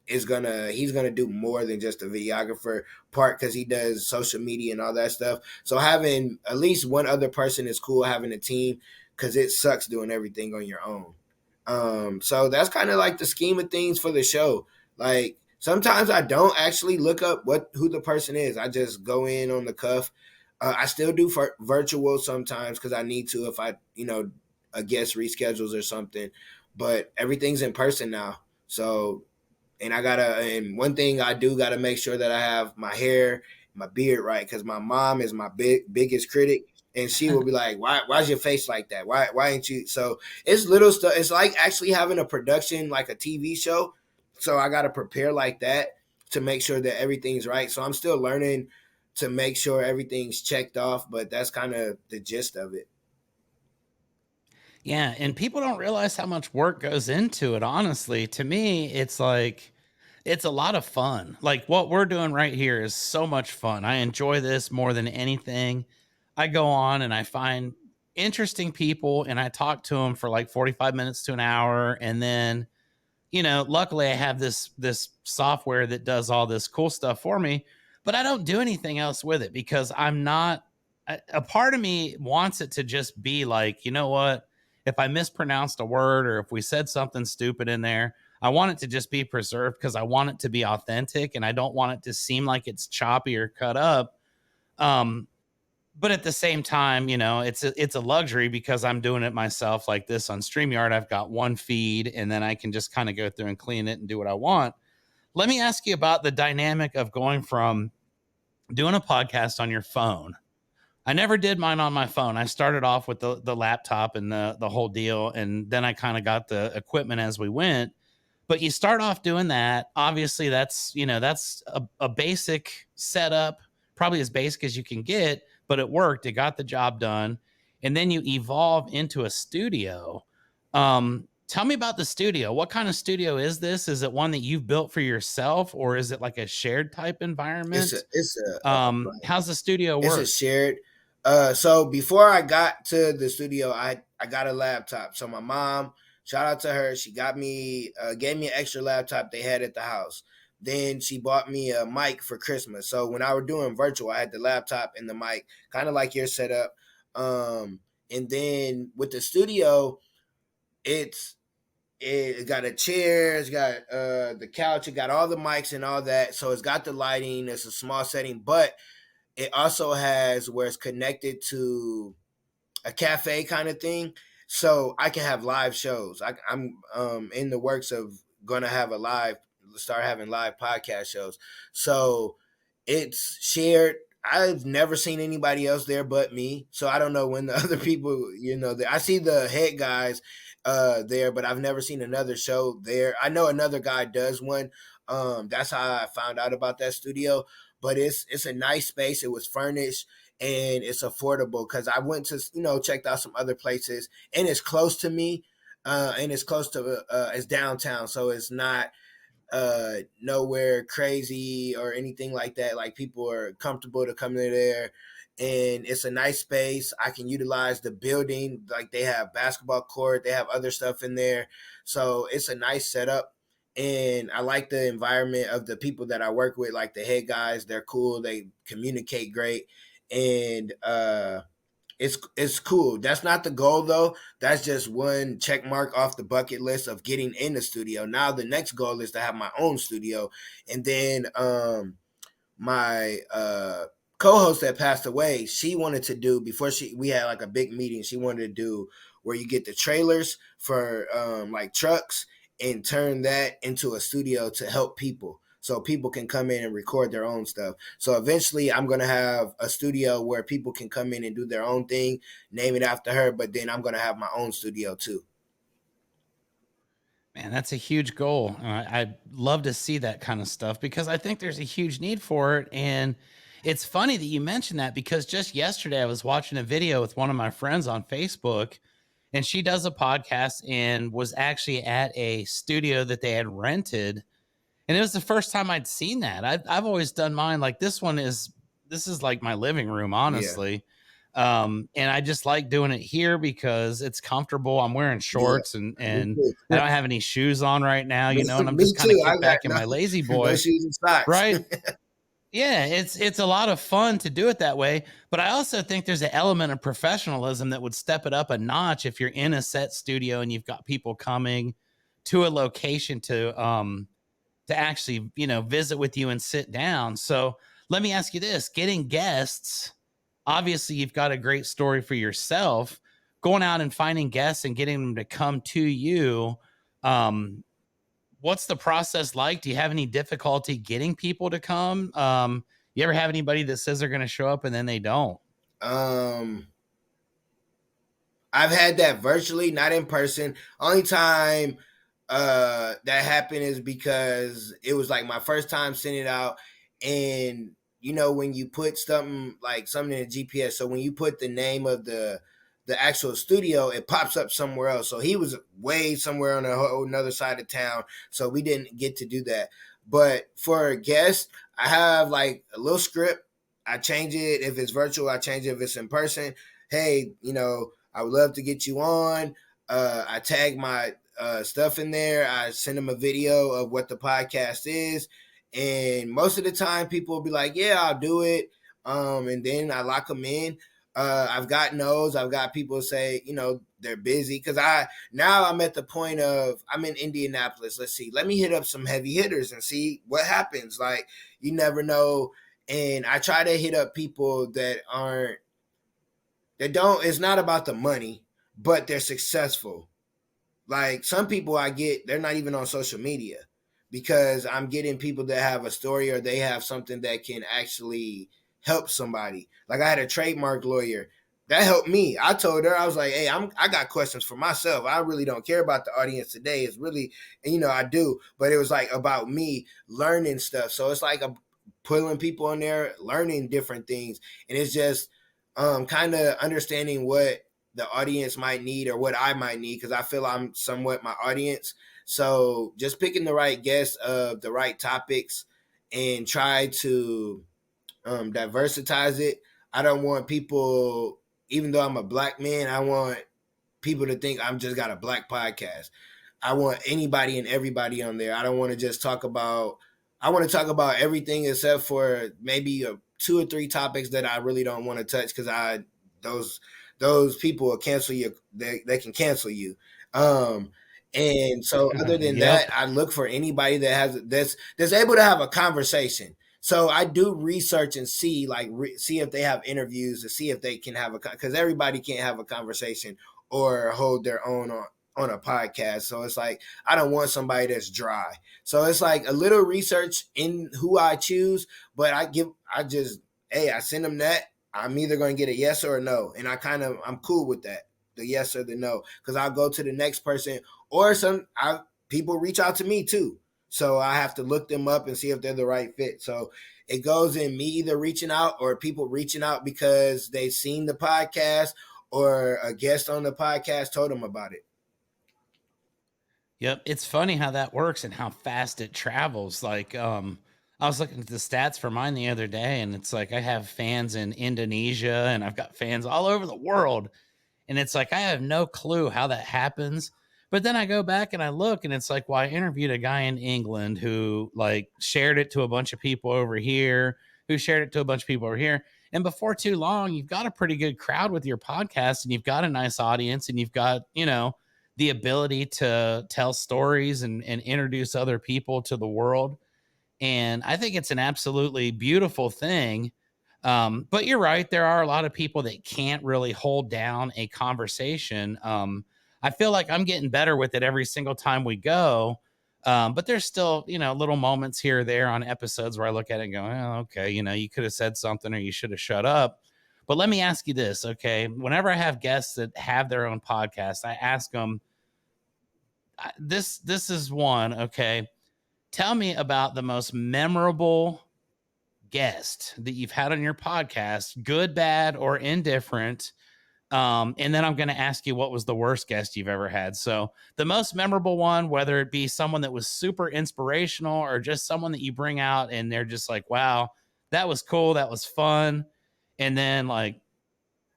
is gonna he's gonna do more than just a videographer part because he does social media and all that stuff. So having at least one other person is cool. Having a team because it sucks doing everything on your own. So that's kind of like the scheme of things for the show. Like sometimes I don't actually look up who the person is. I just go in on the cuff. I still do virtual sometimes because I need to if I a guest reschedules or something. But everything's in person now. So and one thing I do gotta make sure that I have my hair, my beard right, because my mom is my biggest critic, and she will be like, why's your face like that? Why ain't you? So it's little stuff. It's like actually having a production like a TV show. So I gotta prepare like that to make sure that everything's right. So I'm still learning to make sure everything's checked off, but that's kind of the gist of it. Yeah, and people don't realize how much work goes into it, honestly. To me, it's like it's a lot of fun. Like what we're doing right here is so much fun. I enjoy this more than anything. I go on and I find interesting people and I talk to them for like 45 minutes to an hour, and then luckily I have this software that does all this cool stuff for me, but I don't do anything else with it because I'm not a part of me wants it to just be like, you know what? If I mispronounced a word or if we said something stupid in there, I want it to just be preserved because I want it to be authentic and I don't want it to seem like it's choppy or cut up. Um, but at the same time, it's a luxury because I'm doing it myself like this on StreamYard. I've got one feed and then I can just kind of go through and clean it and do what I want. Let me ask you about the dynamic of going from doing a podcast on your phone. I never did mine on my phone. I started off with the laptop and the whole deal, and then I kind of got the equipment as we went. But you start off doing that. Obviously, that's a basic setup, probably as basic as you can get, but it worked. It got the job done. And then you evolve into a studio. Tell me about the studio. What kind of studio is this? Is it one that you've built for yourself, or is it like a shared type It's a environment? it's a How's the studio It's a work? shared. So before I got to the studio, I got a laptop. So my mom, shout out to her, she got me gave me an extra laptop they had at the house. Then she bought me a mic for Christmas. So when I were doing virtual, I had the laptop and the mic, kind of like your setup. And then with the studio, it's it got a chair, it's got the couch, it got all the mics and all that. So it's got the lighting. It's a small setting, but it also has where it's connected to a cafe kind of thing, so I can have live shows. I'm in the works of gonna have start having live podcast shows. So it's shared. I've never seen anybody else there but me, so I don't know when the other people, I see the head guys there, but I've never seen another show there. I know another guy does one. That's how I found out about that studio. But it's a nice space. It was furnished and it's affordable because I went to checked out some other places and it's close to me, and it's close to it's downtown, so it's not nowhere crazy or anything like that. Like people are comfortable to come in there, and it's a nice space. I can utilize the building. Like they have basketball court, they have other stuff in there, so it's a nice setup. And I like the environment of the people that I work with, like the head guys. They're cool. They communicate great, and It's cool. That's not the goal though. That's just one check mark off the bucket list of getting in the studio. Now the next goal is to have my own studio, and then my co-host that passed away, she wanted to do, before she we had like a big meeting, she wanted to do where you get the trailers for like trucks and turn that into a studio to help people, so people can come in and record their own stuff. So eventually I'm going to have a studio where people can come in and do their own thing, name it after her, but then I'm going to have my own studio too. Man, that's a huge goal. I'd love to see that kind of stuff because I think there's a huge need for it. And it's funny that you mentioned that because just yesterday I was watching a video with one of my friends on Facebook, and she does a podcast and was actually at a studio that they had rented. And it was the first time I'd seen that. I've always done mine like this is like my living room, Yeah. honestly. And I just like doing it here because it's comfortable. I'm wearing Yeah. shorts Me and too. I don't have any shoes on right now, me, you know, and I'm me just kind of too. I kicked got back in my lazy no boy, shoes and socks. right? Yeah, it's a lot of fun to do it that way, but I also think there's an element of professionalism that would step it up a notch if you're in a set studio and you've got people coming to a location to actually, you know, visit with you and sit down. So let me ask you this, getting guests, obviously you've got a great story for yourself. Going out and finding guests and getting them to come to you, um, what's the process like? Do you have any difficulty getting people to come? You ever have anybody that says they're going to show up and then they don't? um I've had that virtually, not in person. Only time that happened is because it was like my first time sending it out, and you know when you put something in the GPS, so when you put the name of the actual studio, it pops up somewhere else. So he was way somewhere on a whole another side of town, so we didn't get to do that. But for a guest, I have like a little script. I change it if it's virtual. I change it if it's in person. Hey, I would love to get you on. I tag my stuff in there. I send them a video of what the podcast is. And most of the time, people will be like, yeah, I'll do it. And then I lock them in. I've got no's. I've got people say, they're busy because I'm at the point of I'm in Indianapolis. Let's see. Let me hit up some heavy hitters and see what happens. Like you never know. And I try to hit up people that don't. It's not about the money, but they're successful. Like some people I get, they're not even on social media because I'm getting people that have a story or they have something that can actually help somebody. Like I had a trademark lawyer that helped me. I told her, I was like, hey, I got questions for myself. I really don't care about the audience today. It's really, I do, but it was like about me learning stuff. So it's like pulling people in there, learning different things. And it's just kind of understanding what the audience might need or what I might need because I feel I'm somewhat my audience. So just picking the right guests of the right topics and try to diversitize it. I don't want people, even though I'm a black man, I want people to think I'm just got a black podcast. I want anybody and everybody on there. I don't want to just talk about. I want to talk about everything except for maybe two or three topics that I really don't want to touch because those those people will cancel you. They can cancel you. Um, and so other than that, Yep. I look for anybody that has that's able to have a conversation. So I do research and see see if they have interviews to see if they can have because everybody can't have a conversation or hold their own on a podcast. So it's like I don't want somebody that's dry. So it's like a little research in who I choose, but I send them that. I'm either going to get a yes or a no, and I'm cool with that, the yes or the no, because I'll go to the next person or people reach out to me too. So I have to look them up and see if they're the right fit. So it goes in me either reaching out or people reaching out because they've seen the podcast or a guest on the podcast told them about it. Yep, it's funny how that works and how fast it travels. Like, I was looking at the stats for mine the other day, and it's like I have fans in Indonesia and I've got fans all over the world. And it's like I have no clue how that happens. But then I go back and I look, and it's like, well, I interviewed a guy in England who like shared it to a bunch of people over here, who shared it to a bunch of people over here. And before too long, you've got a pretty good crowd with your podcast, and you've got a nice audience, and you've got, the ability to tell stories and introduce other people to the world. And I think it's an absolutely beautiful thing. But you're right, there are a lot of people that can't really hold down a conversation. I feel like I'm getting better with it every single time we go. But there's still, little moments here or there on episodes where I look at it and go, oh, okay, you could have said something or you should have shut up. But let me ask you this, okay? Whenever I have guests that have their own podcast, I ask them, this is one, okay? Tell me about the most memorable guest that you've had on your podcast, good, bad, or indifferent. And then I'm going to ask you what was the worst guest you've ever had. So the most memorable one, whether it be someone that was super inspirational or just someone that you bring out and they're just like, wow, that was cool. That was fun. And then like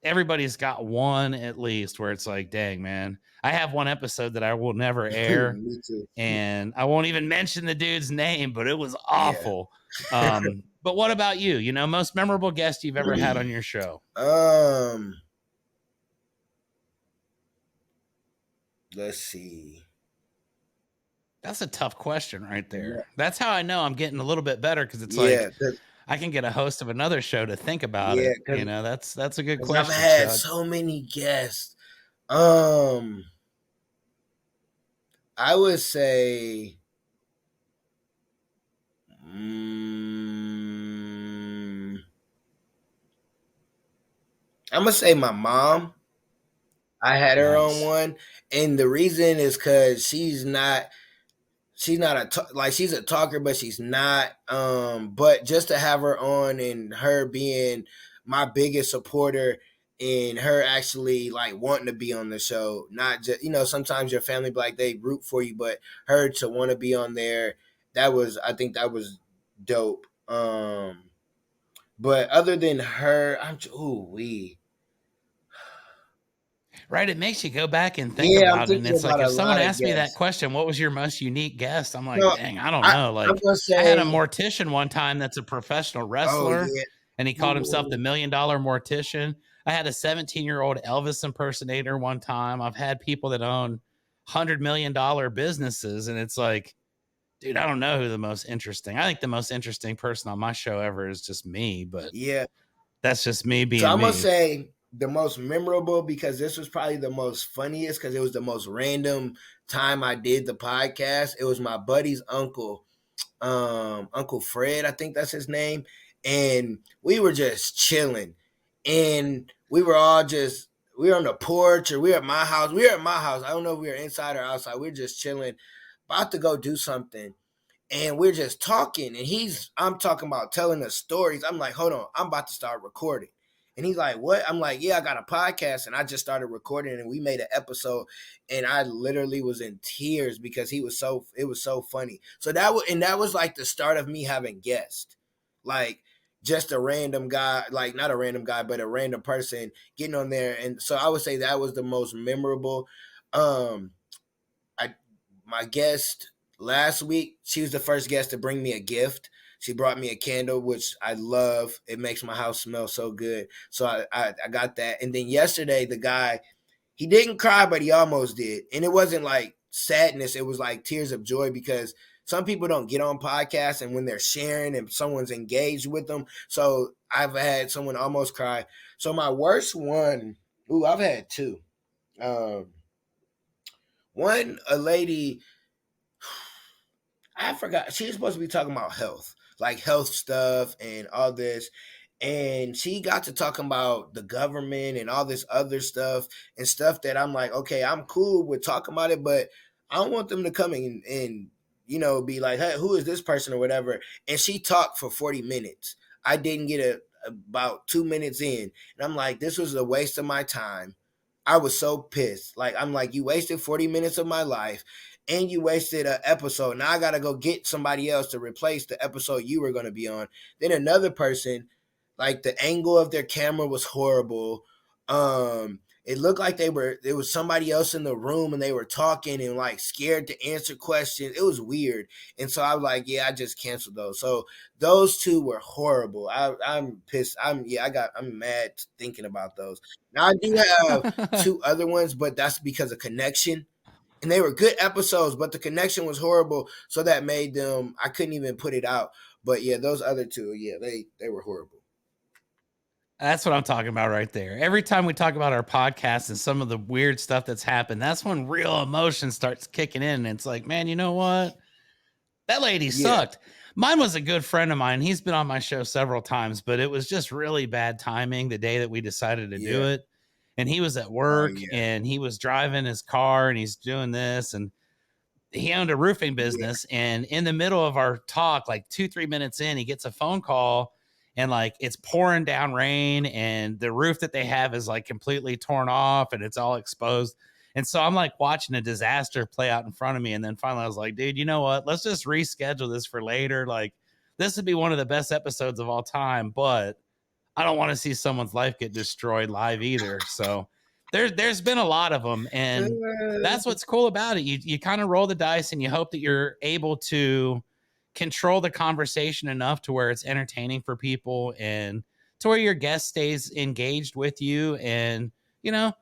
everybody's got one at least where it's like, dang, man, I have one episode that I will never air Me too. and I won't even mention the dude's name, but it was Yeah. awful. But what about you? Most memorable guest you've ever had on your show? um, let's see. That's a tough question right there. That's how I know I'm getting a little bit better because it's like Yeah, cause I can get a host of another show to think about yeah, it. That's a good cause I've question, had Chuck. so many guests. Um, I would say, I'm gonna say my mom. I had her on Nice. one, and the reason is because she's not like she's a talker, but she's not. But just to have her on and her being my biggest supporter and her actually like wanting to be on the show, not just sometimes your family like they root for you, but her to want to be on there, I think that was dope. But other than her, ooh we Right. It makes you go back and think yeah, I'm about it. And thinking it's like about if a someone lot of asked me that guests. question, what was your most unique guest? I'm like, No, dang, I don't I know. I'm Like gonna I had a say, mortician one time that's a professional oh wrestler yeah. and he called himself the Ooh. $1 million mortician. I had a 17-year-old Elvis impersonator one time. I've had people that own $100 million businesses. And it's like, dude, I don't know who the most interesting. I think the most interesting person on my show ever is just me, but Yeah. that's just me So being I'm gonna me. say the most memorable because this was probably the most funniest because it was the most random time I did the podcast. It was my buddy's uncle, Uncle Fred, I think that's his name, and we were just chilling, and we were all just we were on the porch or we were at my house. We were at my house. I don't know if we were inside or outside. We were just chilling, about to go do something, and we're just talking and I'm talking about telling us stories. I'm like, hold on, I'm about to start recording. And he's like, what? I'm like, yeah, I got a podcast and I just started recording and we made an episode, and I literally was in tears because it was so funny. So that was like the start of me having guests. Like just a random guy, like not a random guy, but a random person getting on there. And so I would say that was the most memorable. Um I my guest last week, she was the first guest to bring me a gift. She brought me a candle, which I love. It makes my house smell so good. So I got that. And then yesterday, the guy, he didn't cry, but he almost did. And it wasn't like sadness, it was like tears of joy because some people don't get on podcasts and when they're sharing and someone's engaged with them. So I've had someone almost cry. So my worst one, ooh, I've had two. Um, One, a lady, I forgot. She was supposed to be talking about health, like health stuff and all this. And she got to talking about the government and all this other stuff and stuff that I'm like, okay, I'm cool with talking about it, but I don't want them to come in and be like, hey, who is this person or whatever. And she talked for 40 minutes. I didn't get about 2 minutes in. And I'm like, this was a waste of my time. I was so pissed. Like, I'm like, you wasted 40 minutes of my life and you wasted an episode. Now I got to go get somebody else to replace the episode you were going to be on. Then another person, like the angle of their camera was horrible. it looked like there was somebody else in the room and they were talking and like scared to answer questions. It was weird. And so I was like, yeah, I just canceled those. So those two were horrible. I'm pissed. I'm mad thinking about those. Now I do have two other ones, but that's because of connection. And they were good episodes, but the connection was horrible, so that made them I couldn't even put it out. But yeah, those other two, yeah, they were horrible. That's what I'm talking about right there. Every time we talk about our podcast and some of the weird stuff that's happened, that's when real emotion starts kicking in. And it's like, man, you know what? That lady Yeah, sucked. Mine was a good friend of mine. He's been on my show several times, but it was just really bad timing the day that we decided to do yeah, it. And he was at oh work yeah, and he was driving his car and he's doing this. And he owned a roofing yeah, business, and in the middle of our talk, like 2-3 minutes in, he gets a phone call, and like it's pouring down rain, and the roof that they have is like completely torn off and it's all exposed. And so I'm like watching a disaster play out in front of me, and then finally I was like, dude, you know what, let's just reschedule this for later. Like, this would be one of the best episodes of all time, but I don't want to see someone's life get destroyed live either. So there's been a lot of them, and that's what's cool about it. You kind of roll the dice and you hope that you're able to control the conversation enough to where it's entertaining for people and to where your guest stays engaged with you. And you know,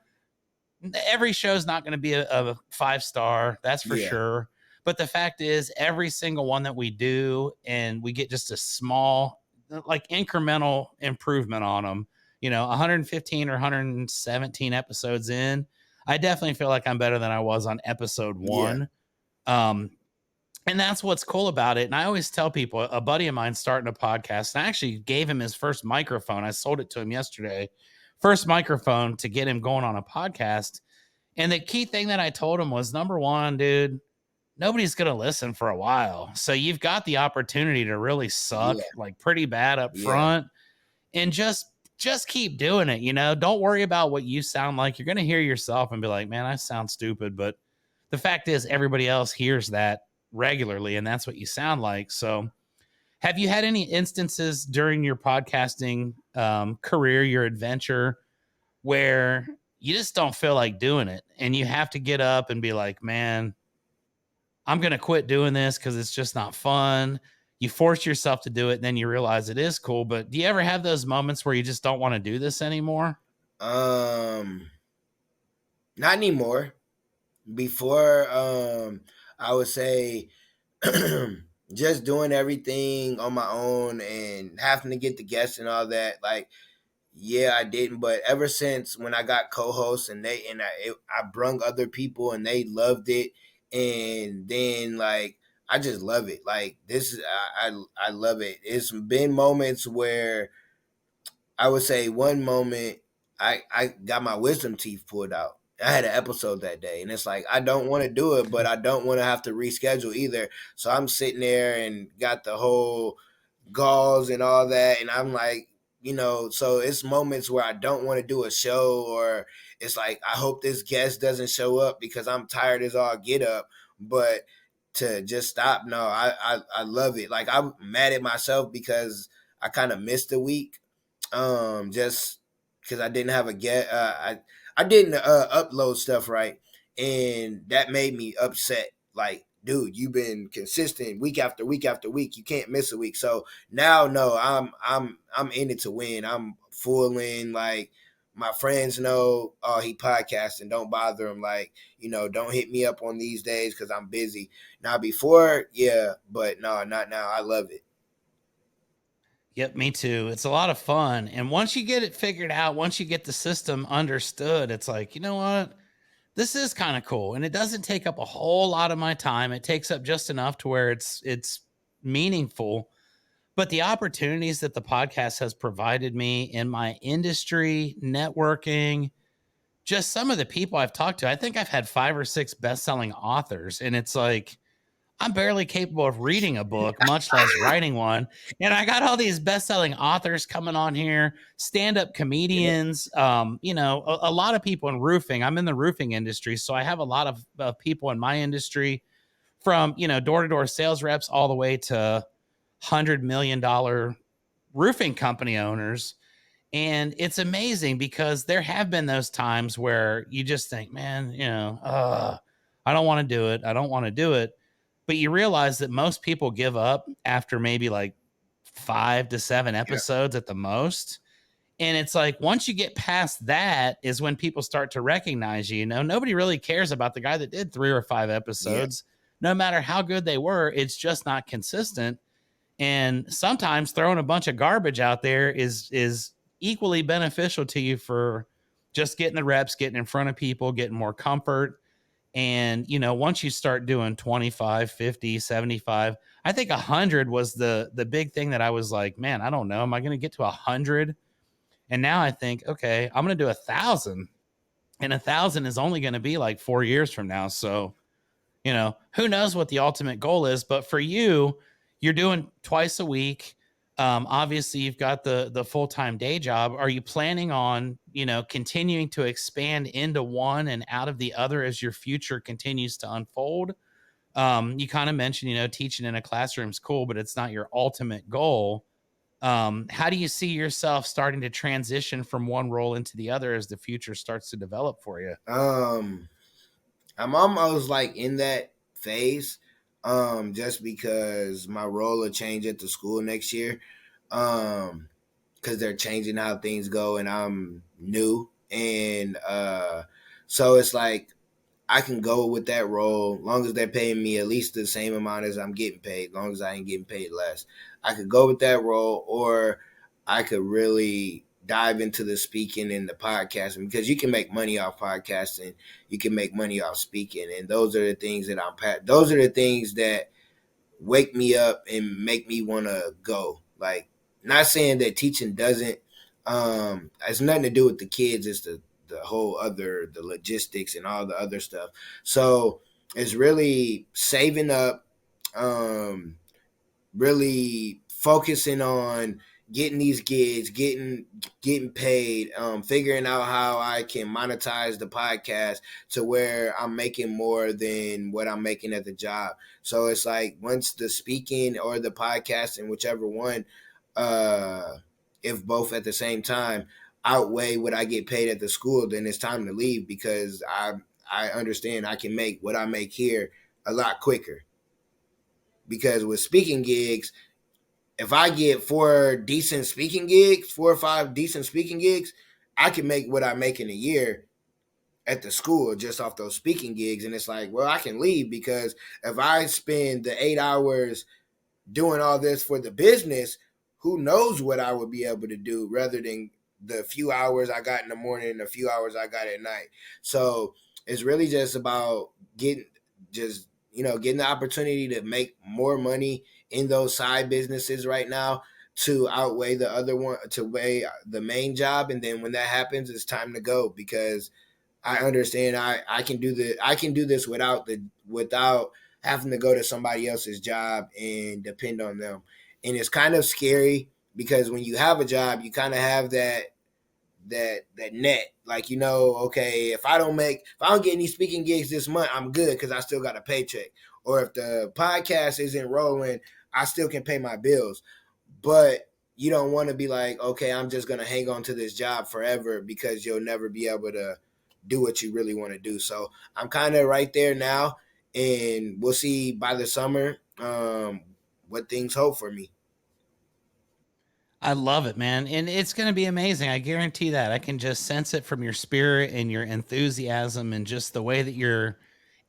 every show's not going to be a 5 star, that's for yeah, sure. But the fact is, every single one that we do, and we get just a small, like incremental improvement on them. 115 or 117 episodes in, I definitely feel like I'm better than I was on episode yeah. one. Um, and that's what's cool about it. And I always tell people, a buddy of mine starting a podcast, and I actually gave him his first microphone. I sold it to him yesterday. First microphone to get him going on a podcast. And the key thing that I told him was, number one, dude, nobody's going to listen for a while. So you've got the opportunity to really suck Yeah, like pretty bad up yeah. front, and just keep doing it. Don't worry about what you sound like. You're going to hear yourself and be like, man, I sound stupid. But the fact is, everybody else hears that regularly, and that's what you sound like. So have you had any instances during your podcasting career, your adventure, where you just don't feel like doing it and you have to get up and be like, man, I'm going to quit doing this because it's just not fun? You force yourself to do it, and then you realize it is cool. But do you ever have those moments where you just don't want to do this anymore? Um, not anymore. Before, I would say just doing everything on my own and having to get the guests and all that. Like, yeah, I didn't. But ever since when I got co-hosts and I brung other people and they loved it, and then like I just love it. Like this is I love it. It's been moments where I would say one moment I got my wisdom teeth pulled out. I had an episode that day, and it's like I don't want to do it, but I don't want to have to reschedule either. So I'm sitting there and got the whole gauze and all that, and I'm like, so it's moments where I don't want to do a show, or it's like I hope this guest doesn't show up because I'm tired as all get up. But to just stop, no, I love it. Like I'm mad at myself because I kind of missed a week, just because I didn't have a get I didn't upload stuff right, and that made me upset. Like, dude, you've been consistent week after week after week. You can't miss a week. So now, no, I'm in it to win. I'm full in. Like my friends know, oh, he podcasting. Don't bother him. Like, don't hit me up on these days because I'm busy. Now before, yeah, but no, not now. I love it. Yep, me too. It's a lot of fun. And once you get it figured out, once you get the system understood, it's like, you know what? This is kind of cool. And it doesn't take up a whole lot of my time. It takes up just enough to where it's meaningful. But the opportunities that the podcast has provided me in my industry, networking, just some of the people I've talked to, I think I've had 5 or 6 best-selling authors. And it's like, I'm barely capable of reading a book, much less writing one. And I got all these best-selling authors coming on here, stand-up Yeah, comedians, a lot of people in roofing. I'm in the roofing industry, so I have a lot of people in my industry, from door-to-door sales reps all the way to $100 million roofing company owners. And it's amazing because there have been those times where you just think, man, I don't want to do it. I don't want to do it. But you realize that most people give up after maybe like 5 to 7 Yeah. episodes at the most. And it's like once you get past that is when people start to recognize you. You know, nobody really cares about the guy that did 3 or 5 Yeah. episodes. No matter how good they were, it's just not consistent. And sometimes throwing a bunch of garbage out there is equally beneficial to you for just getting the reps, getting in front of people, getting more comfort. And once you start doing 25, 50, 75, I think 100 was the big thing that I was like, man, I don't know, am I going to get to 100? And now I think, okay, I'm going to do 1,000, and 1,000 is only going to be like 4 years from now. So who knows what the ultimate goal is, but for you, you're doing twice a week. Obviously you've got the full-time day job. Are you planning on, continuing to expand into one and out of the other as your future continues to unfold? You kind of mentioned, teaching in a classroom is cool, but it's not your ultimate goal. How do you see yourself starting to transition from one role into the other as the future starts to develop for you? Um, I'm almost like in that phase, just because my role will change at the school next year, because they're changing how things go, and I'm new, and so it's like I can go with that role long as they're paying me at least the same amount as I'm getting paid, long as I ain't getting paid less. I could go with that role, or I could really dive into the speaking and the podcasting, because you can make money off podcasting, you can make money off speaking, and those are the things that those are the things that wake me up and make me want to go. Like, not saying that teaching doesn't, has nothing to do with the kids. It's the whole other, the logistics and all the other stuff. So it's really saving up, um, really focusing on getting these gigs, getting paid, figuring out how I can monetize the podcast to where I'm making more than what I'm making at the job. So it's like once the speaking or the podcasting, whichever one, uh, if both at the same time outweigh what I get paid at the school, then it's time to leave, because I understand I can make what I make here a lot quicker. Because with speaking gigs, if I get 4 or 5 decent speaking gigs, I can make what I make in a year at the school just off those speaking gigs. And it's like, well, I can leave, because if I spend the 8 hours doing all this for the business, who knows what I would be able to do rather than the few hours I got in the morning and the few hours I got at night. So it's really just about getting the opportunity to make more money in those side businesses right now, to outweigh the other one, to weigh the main job. And then when that happens, it's time to go, because I understand I can do this without having to go to somebody else's job and depend on them. And it's kind of scary, because when you have a job, you kind of have that net. Like, okay, if I don't get any speaking gigs this month, I'm good, because I still got a paycheck. Or if the podcast isn't rolling, I still can pay my bills. But you don't want to be like, okay, I'm just gonna hang on to this job forever, because you'll never be able to do what you really want to do. So I'm kind of right there now, and we'll see by the summer, what things hold for me. I love it, man. And it's going to be amazing. I guarantee that. I can just sense it from your spirit and your enthusiasm and just the way that your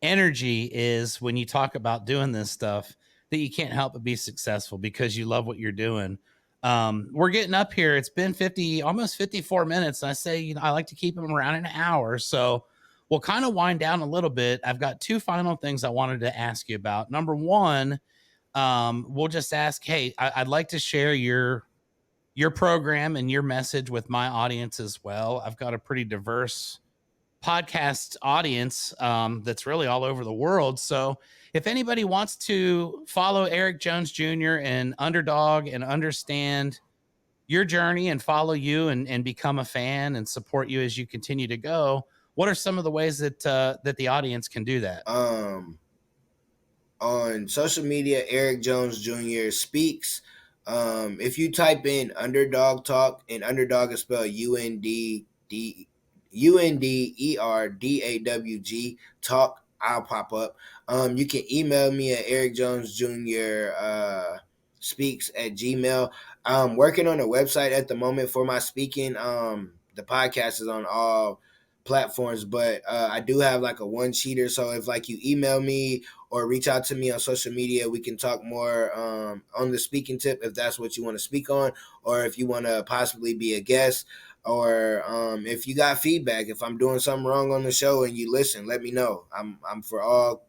energy is when you talk about doing this stuff, that you can't help but be successful because you love what you're doing. We're getting up here. It's been 50, almost 54 minutes. And I say, I like to keep them around an hour. So we'll kind of wind down a little bit. I've got two final things I wanted to ask you about. Number one, we'll just ask, hey, I'd like to share your program and your message with my audience as well. I've got a pretty diverse podcast audience that's really all over the world. So if anybody wants to follow Eric Jones Jr. and Underdog and understand your journey and follow you and become a fan and support you as you continue to go, what are some of the ways that the audience can do that? On social media, Eric Jones Jr. speaks. If you type in Underdog Talk, and Underdog is spelled UNDERDAWG Talk, I'll pop up. You can email me at Eric Jones Jr. Speaks at Gmail. I'm working on a website at the moment for my speaking. The podcast is on all platforms, but I do have like a one cheater. So if like you email me or reach out to me on social media, we can talk more on the speaking tip if that's what you want to speak on, or if you want to possibly be a guest, or if you got feedback. If I'm doing something wrong on the show and you listen, let me know. I'm for all,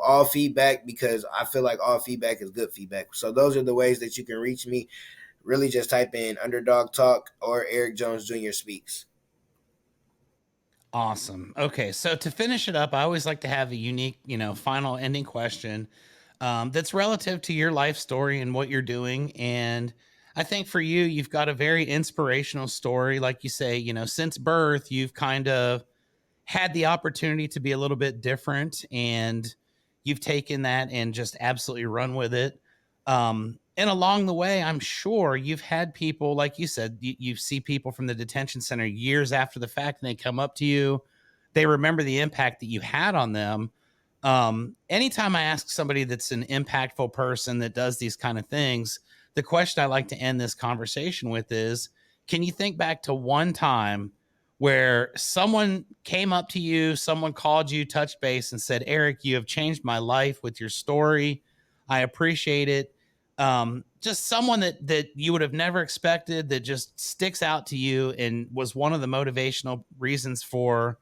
all feedback, because I feel like all feedback is good feedback. So those are the ways that you can reach me. Really, just type in Underdog Talk or Eric Jones Jr. Speaks. Awesome. Okay, so to finish it up, I always like to have a unique, final ending question that's relative to your life story and what you're doing. And I think for you, you've got a very inspirational story. Like you say, since birth, you've kind of had the opportunity to be a little bit different, and you've taken that and just absolutely run with it. And along the way, I'm sure you've had people, like you said, you see people from the detention center years after the fact, and they come up to you. They remember the impact that you had on them. Anytime I ask somebody that's an impactful person that does these kind of things, the question I like to end this conversation with is, can you think back to one time where someone came up to you, someone called you, touched base, and said, Eric, you have changed my life with your story. I appreciate it. Just someone that you would have never expected, that just sticks out to you and was one of the motivational reasons for,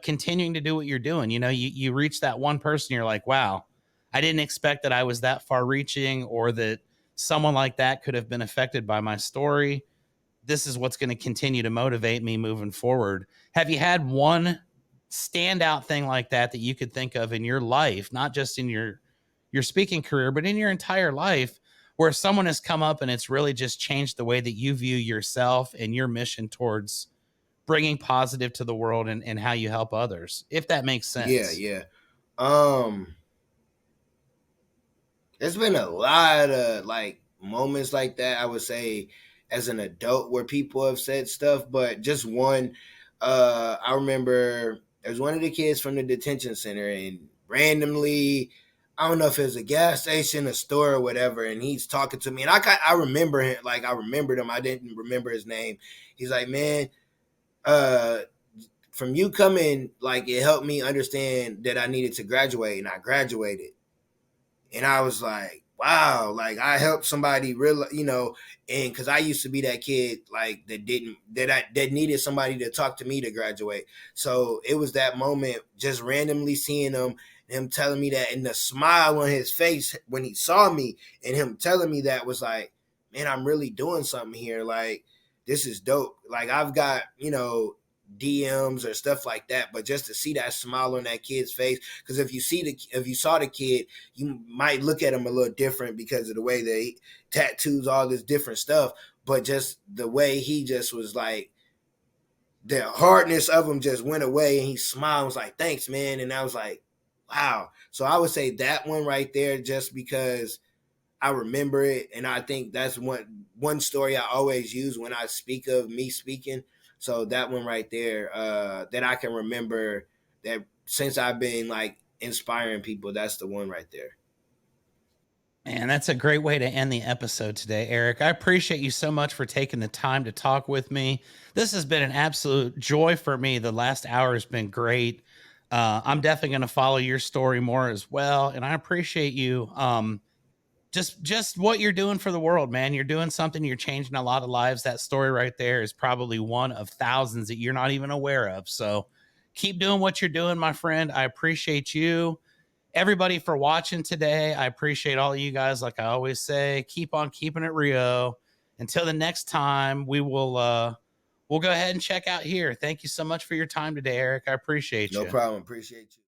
continuing to do what you're doing. You reach that one person, you're like, wow, I didn't expect that I was that far reaching, or that someone like that could have been affected by my story. This is what's going to continue to motivate me moving forward. Have you had one standout thing like that that you could think of in your life, not just in your speaking career, but in your entire life, where someone has come up and it's really just changed the way that you view yourself and your mission towards bringing positive to the world, and how you help others, if that makes Yeah, sense? yeah. Um, there's been a lot of like moments like that, I would say, as an adult, where people have said stuff, but just one. I remember there was one of the kids from the detention center, and randomly, I don't know if it was a gas station, a store, or whatever, and he's talking to me, and I remember him, like I remembered him. I didn't remember his name. He's like, man, uh, from you coming, like it helped me understand that I needed to graduate, and I graduated. And I was like, wow, like I helped somebody real, and because I used to be that kid like that needed somebody to talk to me to graduate. So it was that moment, just randomly seeing him telling me that, and the smile on his face when he saw me, and him telling me that was like, man, I'm really doing something here. Like this is dope. Like I've got, DMs or stuff like that, but just to see that smile on that kid's face, because if you saw the kid, you might look at him a little different because of the way they tattoos, all this different stuff, but just the way he just was like, the hardness of him just went away, and he smiled and was like, thanks, man. And I was like, wow. So I would say that one right there, just because I remember it, and I think that's one story I always use when I speak of me speaking. So that one right there, that I can remember, that since I've been like inspiring people, that's the one right there. And that's a great way to end the episode today, Eric. I appreciate you so much for taking the time to talk with me. This has been an absolute joy for me. The last hour has been great. I'm definitely going to follow your story more as well, and I appreciate you. Just what you're doing for the world, man. You're doing something. You're changing a lot of lives. That story right there is probably one of thousands that you're not even aware of. So keep doing what you're doing, my friend. I appreciate you, everybody, for watching today. I appreciate all of you guys. Like I always say, keep on keeping it Rio. Until the next time, we'll go ahead and check out here. Thank you so much for your time today, Eric. I appreciate No you. problem. Appreciate you.